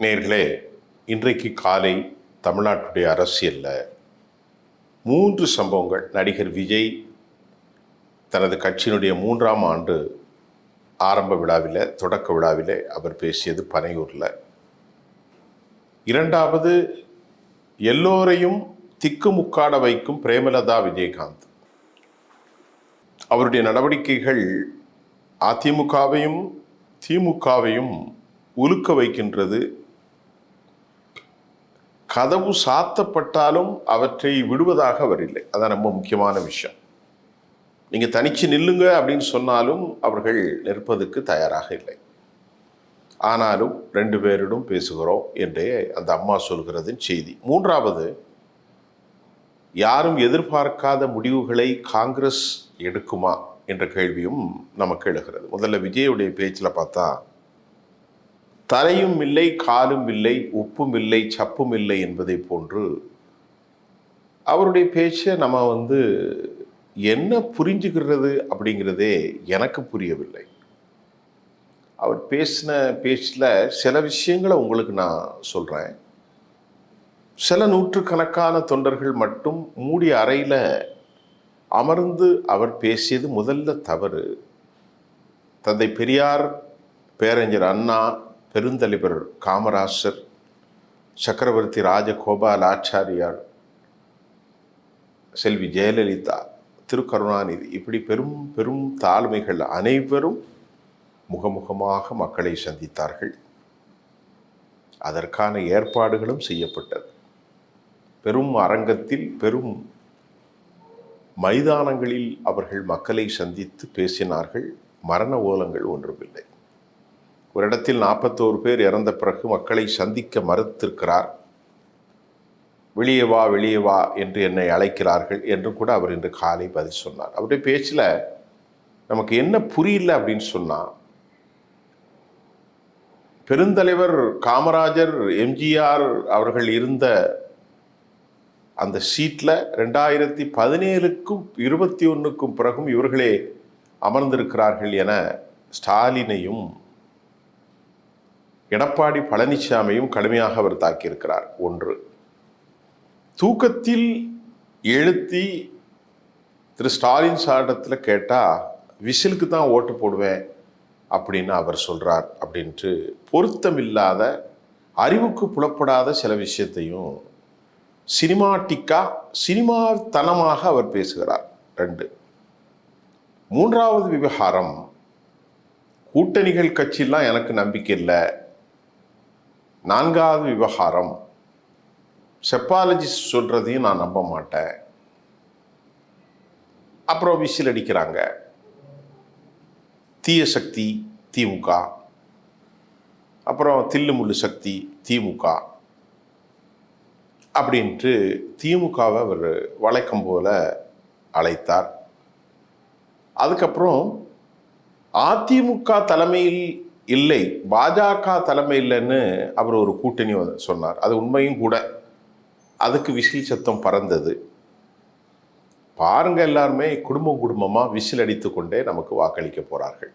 நேர்களே, இன்றைக்கு காலை தமிழ்நாட்டுடைய அரசியலில் 3 சம்பவங்கள். நடிகர் விஜய் தனது கட்சியினுடைய 3ஆம் ஆண்டு ஆரம்ப விழாவில், தொடக்க விழாவில் அவர் பேசியது பனையூரில். 2வது, எல்லோரையும் திக்குமுக்காட வைக்கும் பிரேமலதா விஜயகாந்த். அவருடைய நடவடிக்கைகள் அதிமுகவையும் திமுகவையும் உலுக்க வைக்கின்றது. கதவு சாத்தப்பட்டாலும் அவற்றை விடுவதாக அவர் இல்லை. அதான் ரொம்ப முக்கியமான விஷயம். நீங்கள் தனிச்சு நில்லுங்க அப்படின்னு சொன்னாலும் அவர்கள் நிற்பதற்கு தயாராக இல்லை. ஆனாலும் 2 பேரிடம் பேசுகிறோம் என்றே அந்த அம்மா சொல்கிறதின் செய்தி. 3வது, யாரும் எதிர்பார்க்காத முடிவுகளை காங்கிரஸ் எடுக்குமா என்ற கேள்வியும் நமக்கு எழுகிறது. முதல்ல விஜயுடைய பேச்சில் பார்த்தா, தலையும் இல்லை, காலும் இல்லை, உப்பும் இல்லை, சப்பும் இல்லை என்பதை போன்று அவருடைய பேச்சை நம்ம என்ன புரிஞ்சுக்கிறது அப்படிங்கிறதே எனக்கு புரியவில்லை. அவர் பேசின பேச்சில் சில விஷயங்களை உங்களுக்கு நான் சொல்கிறேன். சில நூற்றுக்கணக்கான தொண்டர்கள் மட்டும் மூடிய அறையில் அமர்ந்து அவர் பேசியது முதல்ல தவறு. தந்தை பெரியார், பேரறிஞர் அண்ணா, பெருந்தலைவர் காமராசர், சக்கரவர்த்தி ராஜகோபால் ஆச்சாரியார், செல்வி ஜெயலலிதா, திருக்கருணாநிதி, இப்படி பெரும் பெரும் தாழ்மைகள் அனைவரும் முகமுகமாக மக்களை சந்தித்தார்கள். அதற்கான ஏற்பாடுகளும் செய்யப்பட்டது. பெரும் அரங்கத்தில், பெரும் மைதானங்களில் அவர்கள் மக்களை சந்தித்து பேசினார்கள். மரண ஓலங்கள் ஒன்றுமில்லை. ஒரு இடத்தில் 41 பேர் இறந்த பிறகு மக்களை சந்திக்க மறுத்திருக்கிறார். வெளியே வா, வெளியே வா என்று என்னை அழைக்கிறார்கள் என்று கூட அவர் இன்று காலை பதில் சொன்னார். அவருடைய பேச்சில் நமக்கு என்ன புரியல அப்படின்னு சொன்னால், பெருந்தலைவர் காமராஜர், எம்ஜிஆர் அவர்கள் இருந்த அந்த சீட்டில் 2017க்கும் 21க்கும் பிறகும் இவர்களே அமர்ந்திருக்கிறார்கள் என ஸ்டாலினையும் எடப்பாடி பழனிசாமியும் கடுமையாக அவர் தாக்கியிருக்கிறார். 1. தூக்கத்தில் எழுத்தி திரு ஸ்டாலின் சாரிடத்தில் கேட்டால் விசிலுக்கு தான் ஓட்டு போடுவேன் அப்படின்னு அவர் சொல்கிறார் அப்படின்ட்டு பொருத்தமில்லாத, அறிவுக்கு புலப்படாத சில விஷயத்தையும் சினிமாத்தனமாக அவர் பேசுகிறார். 2. 3வது விவகாரம், கூட்டணிகள் கட்சியெல்லாம் எனக்கு நம்பிக்கை இல்லை. 4வது விவகாரம், செப்பாலஜிஸ்ட் சொல்றதையும் நான் நம்ப மாட்டேன். அப்புறம் விசில் அடிக்கிறாங்க. தீய சக்தி திமுக, அப்புறம் தில்லுமுள்ளு சக்தி திமுக அப்படின்ட்டு திமுகவை அவர் வழக்கம் போல அழைத்தார். அதுக்கப்புறம் அதிமுக தலைமையில் இல்லை, பாஜக தலைமை இல்லைன்னு அவர் ஒரு கூட்டணி சொன்னார். அது உண்மையும் கூட. அதுக்கு விசில் சத்தம் பறந்தது. பாருங்க, எல்லாருமே குடும்பமாக விசில் அடித்து கொண்டே நமக்கு வாக்களிக்க போகிறார்கள்.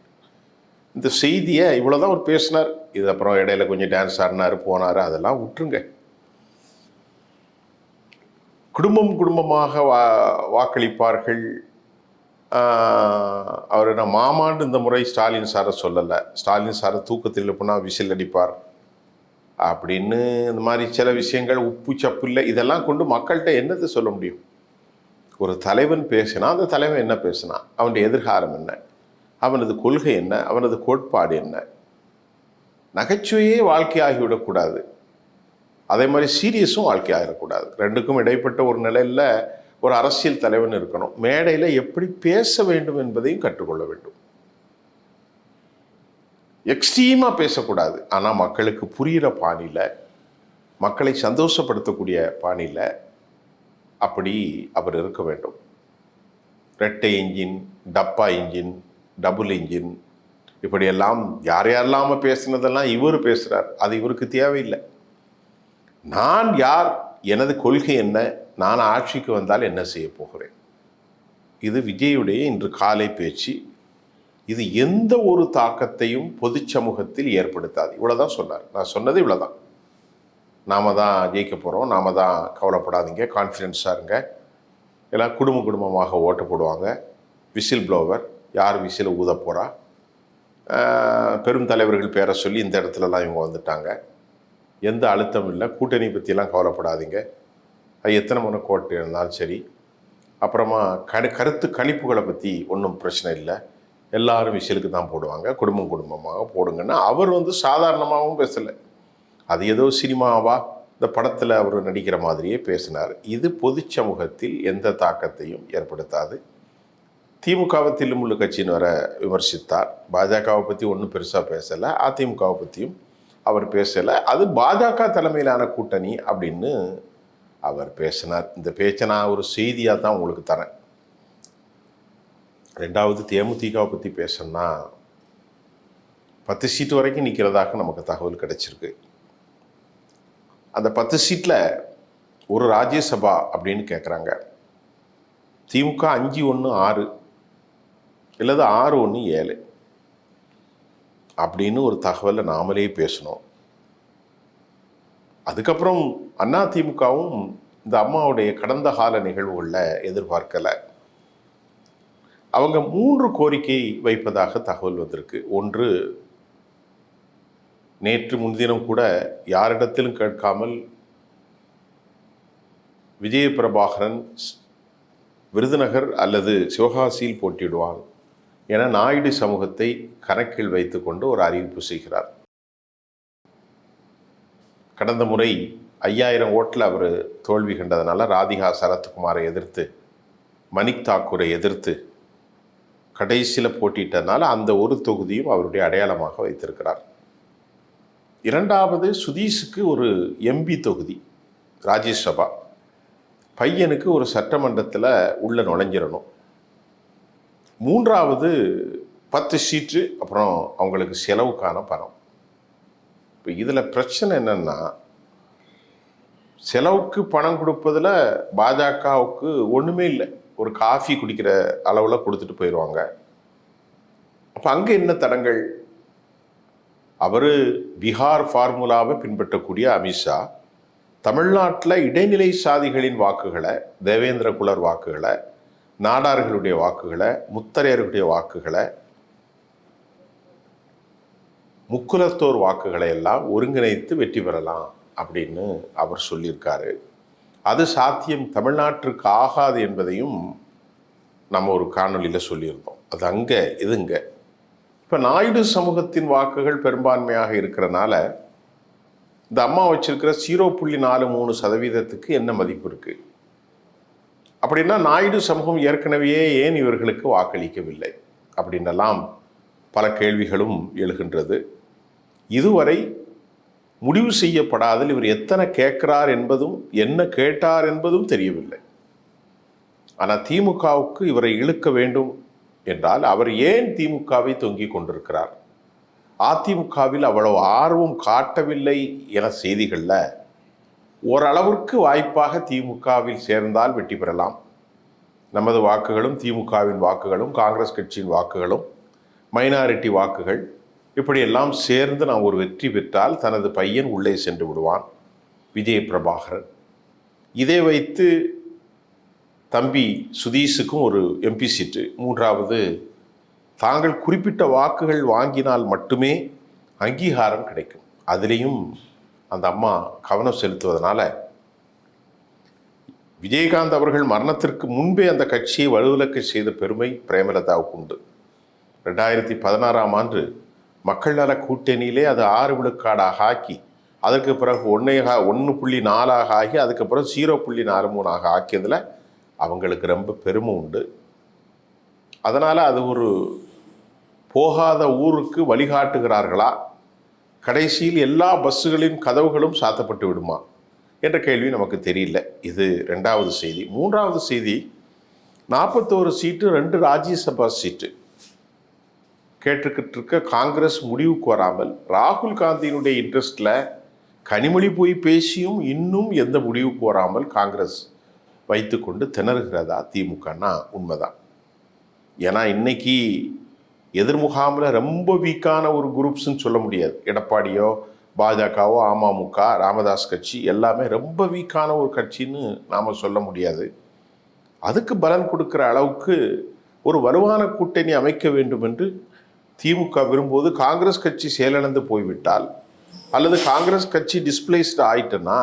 இந்த செய்தியை இவ்வளோதான் அவர் பேசினார். இது அப்புறம் இடையில கொஞ்சம் டான்ஸ் ஆடினார், போனார், அதெல்லாம் விட்டுருங்க. குடும்பமாக வாக்களிப்பார்கள். அவர் நான் மாமாண்டு இந்த முறை ஸ்டாலின் சாரை சொல்லலை. ஸ்டாலின் சாரை தூக்கத்தில் போனால் விசில் அடிப்பார் அப்படின்னு இந்த மாதிரி சில விஷயங்கள், உப்பு சப்பு இல்லை, இதெல்லாம் கொண்டு மக்கள்கிட்ட என்னத்தை சொல்ல முடியும்? ஒரு தலைவன் பேசினா அந்த தலைவன் என்ன பேசினா, அவனுடைய எதிர்காலம் என்ன, அவனது கொள்கை என்ன, அவனது கோட்பாடு என்ன? நகைச்சுவையே வாழ்க்கையாகிவிடக்கூடாது. அதே மாதிரி சீரியஸும் வாழ்க்கையாகிடக்கூடாது. 2க்கும் இடைப்பட்ட ஒரு நிலையில் ஒரு அரசியல் தலைவன் இருக்கணும். மேடையில் எப்படி பேச வேண்டும் என்பதையும் கற்றுக்கொள்ள வேண்டும். எக்ஸ்ட்ரீமாக பேசக்கூடாது. ஆனால் மக்களுக்கு புரிகிற பாணியில், மக்களை சந்தோஷப்படுத்தக்கூடிய பாணியில் அப்படி அவர் இருக்க வேண்டும். 2 இன்ஜின், டப்பா இன்ஜின், டபுள் இன்ஜின், இப்படியெல்லாம் யாரெல்லாம் பேசினதெல்லாம் இவர் பேசுகிறார். அது இவருக்கு தேவையில்லை. நான் யார், எனது கொள்கை என்ன, நான் ஆட்சிக்கு வந்தால் என்ன செய்ய போகிறேன், இது விஜயுடைய இன்று காலை பேச்சு. இது எந்த ஒரு தாக்கத்தையும் பொது சமூகத்தில் ஏற்படுத்தாது. இவ்வளவுதான் சொன்னார். நான் சொன்னது இவ்வளவுதான். நாம தான் ஜெயிக்க போகிறோம், நாம தான் கவலைப்படாதீங்க, கான்ஃபிடென்ஸாக இருங்க, எல்லாம் குடும்பமாக ஓட்டு போடுவாங்க, விசில் ப்ளோவர் யார் விசில் ஊத போகிறா, பெரும் தலைவர்கள் பேரை சொல்லி இந்த இடத்துலலாம் இவங்க வந்துட்டாங்க, எந்த அழுத்தம் இல்லை, கூட்டணி பற்றியெல்லாம் கவலைப்படாதீங்க, அது எத்தனை முறை கோட்டு இருந்தாலும் சரி, அப்புறமா கருத்து கணிப்புகளை பற்றி ஒன்றும் பிரச்சனை இல்லை, எல்லாரும் விசிலுக்கு தான் போடுவாங்க, குடும்பமாக போடுங்கன்னா அவர் சாதாரணமாகவும் பேசலை, அது ஏதோ சினிமாவா இந்த படத்தில் அவர் நடிக்கிற மாதிரியே பேசினார். இது பொது சமூகத்தில் எந்த தாக்கத்தையும் ஏற்படுத்தாது. திமுகவை தில்லுமுள்ளு கட்சின்னு வர விமர்சித்தார். பாஜகவை பற்றி ஒன்றும் பெருசாக பேசலை, அதிமுகவை பற்றியும் அவர் பேசலை. அது பாஜக தலைமையிலான கூட்டணி அப்படின்னு அவர் பேசினார். இந்த பேச்சை நான் ஒரு செய்தியாக தான் உங்களுக்கு தரேன். ரெண்டாவது, தேமுதிகவை பற்றி பேசணும்னா 10 சீட்டு வரைக்கும் நிற்கிறதாக நமக்கு தகவல் கிடைச்சிருக்கு. அந்த 10 சீட்டில் ஒரு ராஜ்யசபா அப்படின்னு கேட்குறாங்க. திமுக 5-1-6 இல்லது 6-1-7 அப்படின்னு ஒரு தகவலை நாமளே பேசணும். அதுக்கப்புறம் அதிமுகவும் இந்த அம்மாவுடைய கடந்த கால நிகழ்வுகளில் எதிர்பார்க்கலை. அவங்க 3 கோரிக்கை வைப்பதாக தகவல் வந்திருக்கு. ஒன்று, நேற்று முன்தினம் கூட யாரிடத்திலும் கேட்காமல் விஜய பிரபாகரன் விருதுநகர் அல்லது சிவகாசியில் போட்டியிடுவான் என நாயுடு சமூகத்தை கணக்கில் வைத்துக்கொண்டு ஒரு அறிவிப்பு செய்கிறார். கடந்த முறை 5000 ஓட்டில் அவர் தோல்வி கண்டதுனால ராதிகா சரத்குமாரை எதிர்த்து, மணிக் தாக்கூரை எதிர்த்து கடைசியில் போட்டிட்டதுனால அந்த ஒரு தொகுதியும் அவருடைய அடையாளமாக வைத்திருக்கிறார். இரண்டாவது, சுதீஷுக்கு ஒரு எம்பி தொகுதி ராஜ்யசபா, பையனுக்கு ஒரு சட்டமன்றத்தில் உள்ள நுழைஞ்சிடணும். மூன்றாவது 10 சீட்டு, அப்புறம் அவங்களுக்கு செலவுக்கான பணம். இப்போ இதில் பிரச்சனை என்னன்னா, செலவுக்கு பணம் கொடுப்பதில் பாஜகவுக்கு ஒன்றுமே இல்லை, ஒரு காஃபி குடிக்கிற அளவில் கொடுத்துட்டு போயிடுவாங்க. அப்போ அங்கே என்ன தடங்கள்? அவர் பீகார் ஃபார்முலாவை பின்பற்றக்கூடிய அமித்ஷா தமிழ்நாட்டில் இடைநிலை சாதிகளின் வாக்குகளை, தேவேந்திர குலர் வாக்குகளை, நாடார்களுடைய வாக்குகளை, முத்தரையர்களுடைய வாக்குகளை, முக்குலத்தோர் வாக்குகளை எல்லாம் ஒருங்கிணைத்து வெற்றி பெறலாம் அப்படின்னு அவர் சொல்லியிருக்காரு. அது சாத்தியம் தமிழ்நாட்டிற்கு ஆகாது என்பதையும் நம்ம ஒரு காணொலியில் சொல்லியிருந்தோம். அது அங்கே இதுங்க. இப்போ நாயுடு சமூகத்தின் வாக்குகள் பெரும்பான்மையாக இருக்கிறனால இந்த அம்மா வச்சிருக்கிற 0.43% என்ன மதிப்பு இருக்குது அப்படின்னா, நாயுடு சமூகம் ஏற்கனவே ஏன் இவர்களுக்கு வாக்களிக்கவில்லை அப்படின்னெல்லாம் பல கேள்விகளும் எழுகின்றது. இதுவரை முடிவு செய்யப்படாத இவர் எத்தனை கேட்கிறார் என்பதும் என்ன கேட்டார் என்பதும் தெரியவில்லை. ஆனால் திமுகவுக்கு இவரை இழுக்க வேண்டும் என்றால் அவர் ஏன் திமுகவை தொங்கிக் கொண்டிருக்கிறார், அதிமுகவில் அவ்வளவு ஆர்வம் காட்டவில்லை என செய்திகளில் ஓரளவிற்கு வாய்ப்பாக திமுகவில் சேர்ந்தால் வெற்றி பெறலாம், நமது வாக்குகளும் திமுகவின் வாக்குகளும் காங்கிரஸ் கட்சியின் வாக்குகளும் மைனாரிட்டி வாக்குகள் இப்படியெல்லாம் சேர்ந்து நான் ஒரு வெற்றி பெற்றால் தனது பையன் உள்ளே சென்று விடுவான் விஜய பிரபாகரன். இதை வைத்து தம்பி சுதீஷுக்கும் ஒரு எம்பி சீட்டு, மூன்றாவது தாங்கள் குறிப்பிட்ட வாக்குகள் வாங்கினால் மட்டுமே அங்கீகாரம் கிடைக்கும், அதிலையும் அந்த அம்மா கவனம் செலுத்துவதனால விஜயகாந்த் அவர்கள் மரணத்திற்கு முன்பே அந்த கட்சியை வலுவிலக்க செய்த பெருமை பிரேமலதாவுக்கு உண்டு. 2016ஆம் ஆண்டு மக்கள் நல கூட்டணியிலே அது 6 விழுக்காடாக ஆக்கி, அதற்கு பிறகு 1.4 ஆகி, அதுக்கப்புறம் 0.43 ஆக்கியதில் அவங்களுக்கு ரொம்ப பெருமை உண்டு. அதனால் அது ஒரு போகாத ஊருக்கு வழிகாட்டுகிறார்களா, கடைசியில் எல்லா பஸ்ஸுகளின் கதவுகளும் சாத்தப்பட்டு விடுமா என்ற கேள்வி நமக்கு தெரியல. இது ரெண்டாவது செய்தி. மூன்றாவது செய்தி, 41 சீட்டு 2 ராஜ்யசபா சீட்டு கேட்டுக்கிட்டு இருக்க காங்கிரஸ் முடிவுக்கு வராமல், ராகுல் காந்தியினுடைய இன்ட்ரெஸ்டில் கனிமொழி போய் பேசியும் இன்னும் எந்த முடிவுக்கு வராமல் காங்கிரஸ் வைத்து கொண்டு திணறுகிறதா திமுகனா உண்மைதான். ஏன்னா இன்னைக்கு எதிர்முகாமில் ரொம்ப வீக்கான ஒரு குரூப்ஸ்ன்னு சொல்ல முடியாது. எடப்பாடியோ பாஜகவோ அமமுக ராமதாஸ் கட்சி எல்லாமே ரொம்ப வீக்கான ஒரு கட்சின்னு நாம் சொல்ல முடியாது. அதுக்கு பலன் கொடுக்குற அளவுக்கு ஒரு வலுவான கூட்டணி அமைக்க வேண்டும் என்று திமுக விரும்புவது, காங்கிரஸ் கட்சி செயலிழந்து போய்விட்டால் அல்லது காங்கிரஸ் கட்சி டிஸ்பிளேஸ்டு ஆயிட்டுன்னா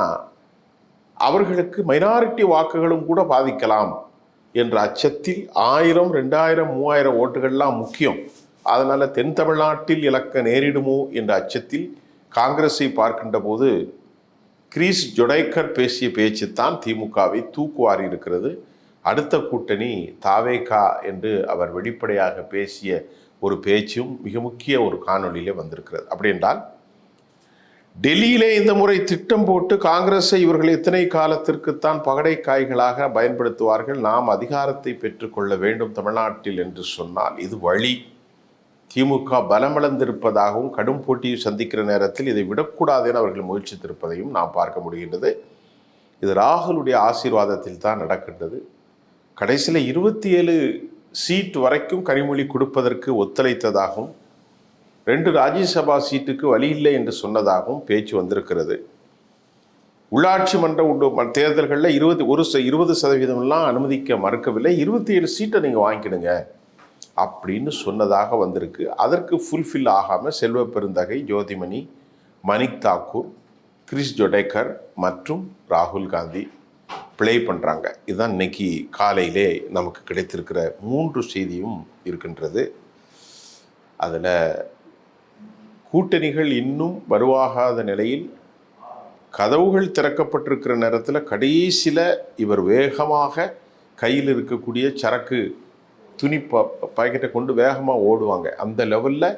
அவர்களுக்கு மைனாரிட்டி வாக்குகளும் கூட பாதிக்கலாம் என்ற அச்சத்தில் 1000, 2000, 3000 ஓட்டுகள்லாம் முக்கியம். அதனால் தென் தமிழ்நாட்டில் இழக்க நேரிடுமோ என்ற அச்சத்தில் காங்கிரஸை பார்க்கின்ற போது கிரீஷ் ஜொடேகர் பேசிய பேச்சு தான் திமுகவை தூக்குவாரி இருக்கிறது. அடுத்த கூட்டணி தாவேகா என்று அவர் வெளிப்படையாக பேசிய ஒரு பேச்சும் மிக முக்கிய ஒரு காணொலியிலே வந்திருக்கிறது. அப்படி என்றால் டெல்லியிலே இந்த முறை திட்டம் போட்டு காங்கிரஸை இவர்கள் எத்தனை காலத்திற்குத்தான் பகடை காய்களாக பயன்படுத்துவார்கள், நாம் அதிகாரத்தை பெற்றுக்கொள்ள வேண்டும் தமிழ்நாட்டில் என்று சொன்னால் இது வழி. திமுக பலமிழந்திருப்பதாகவும் கடும் போட்டியை சந்திக்கிற நேரத்தில் இதை விடக்கூடாது என அவர்கள் முயற்சித்திருப்பதையும் நாம் பார்க்க முடிகின்றது. இது ராகுலுடைய ஆசீர்வாதத்தில் தான் நடக்கின்றது. கடைசியில் 27 சீட் வரைக்கும் கனிமொழி கொடுப்பதற்கு ஒத்துழைத்ததாகவும் 2 ராஜ்யசபா சீட்டுக்கு வழி இல்லை என்று சொன்னதாகவும் பேச்சு வந்திருக்கிறது. உள்ளாட்சி மன்ற தேர்தல்களில் 20% அனுமதிக்க மறுக்கவில்லை, 27 சீட்டை நீங்கள் வாங்கிக்கிடுங்க அப்படின்னு சொன்னதாக வந்திருக்கு. அதற்கு ஃபுல்ஃபில் ஆகாமல் செல்வ பெருந்தகை, ஜோதிமணி, மணிக் தாக்கூர், கிரீஷ் ஜொடேகர் மற்றும் ராகுல் காந்தி ப்ளே பண்ணுறாங்க. இதுதான் இன்னைக்கு காலையிலே நமக்கு கிடைத்திருக்கிற 3 செய்தியும் இருக்கின்றது. அதில் கூட்டணிகள் இன்னும் வலுவாகாத நிலையில் கதவுகள் திறக்கப்பட்டிருக்கிற நேரத்தில் கடைசியில் இவர் வேகமாக கையில் இருக்கக்கூடிய சரக்கு துணி பாக்கெட்டை கொண்டு வேகமாக ஓடுவாங்க. அந்த லெவலில்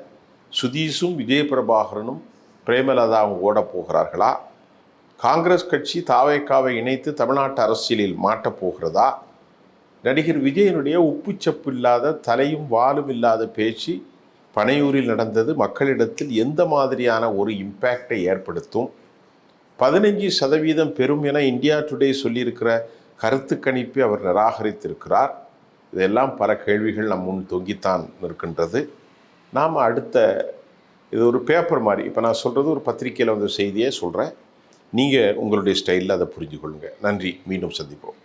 சுதீஷும் விஜயபிரபாகரனும் பிரேமலதாவும் ஓட போகிறார்களா? காங்கிரஸ் கட்சி தாவேக்காவை இணைத்து தமிழ்நாட்டு அரசியலில் மாட்டப் போகிறதா? நடிகர் விஜயனுடைய உப்புச்சப்பு இல்லாத தலையும் வாலும் இல்லாத பேச்சு பனையூரில் நடந்தது மக்களிடத்தில் எந்த மாதிரியான ஒரு இம்பேக்டை ஏற்படுத்தும்? 15% பெறும் என இந்தியா டுடே சொல்லியிருக்கிற கருத்து கணிப்பை அவர் நிராகரித்திருக்கிறார். இதெல்லாம் பல கேள்விகள் நம் முன் தொங்கித்தான் இருக்கின்றது. நாம் அடுத்த இது ஒரு பேப்பர் மாதிரி, இப்போ நான் சொல்கிறது ஒரு பத்திரிகையில் வந்த செய்தியே சொல்கிறேன். நீங்கள் உங்களுடைய ஸ்டைலில் அதை புரிஞ்சு கொள்ளுங்கள். நன்றி, மீண்டும் சந்திப்போம்.